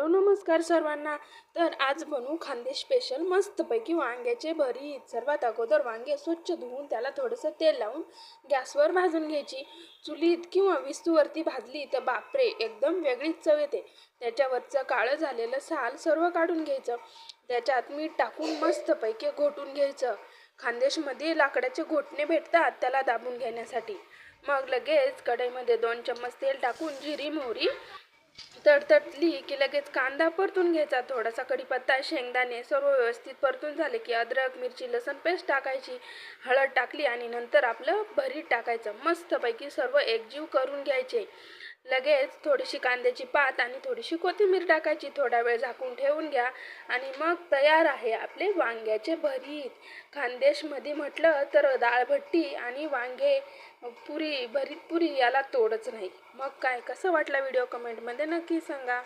नमस्कार सर्वांना। तर आज बनवू खानदेश स्पेशल मस्तपैकी वांग्याचे भरीत। सर्वात अगोदर वांगे स्वच्छ धुवून त्याला थोडंसं तेल लावून गॅसवर भाजून घ्यायची। चुलीत किंवा विस्तूवरती भाजली तर बापरे एकदम वेगळीच चव येते। त्याच्यावरचं काळं झालेलं साल सर्व काढून घ्यायचं। त्याच्यात मीठ टाकून मस्तपैकी घोटून घ्यायचं। खानदेशमध्ये लाकडाचे घोटणे भेटतात त्याला दाबून घेण्यासाठी। मग लगेच कढईमध्ये 2 चम्मच तेल टाकून जिरी मोहरी तडतडली की लगेच कांदा परतून घ्यायचा। थोडासा कढीपत्ता शेंगदाणे सर्व व्यवस्थित परतून झाले की अद्रक मिरची लसूण पेस्ट टाकायची। हळद टाकली आणि नंतर आपलं भरीत टाकायचं। मस्तपैकी सर्व एकजीव करून घ्यायचे। लगेच थोडीशी कांद्याची पात आणि थोडीशी कोथिंबीर टाकायची। थोडा वेळ झाकून ठेवून घ्या आणि मग तयार आहे आपले वांग्याचे भरीत। खानदेशमध्ये म्हटलं तर डाळभट्टी आणि वांगे पुरी भरीत पुरी याला तोडच नाही। मग काय कसं वाटला व्हिडिओ कमेंटमध्ये नक्की सांगा।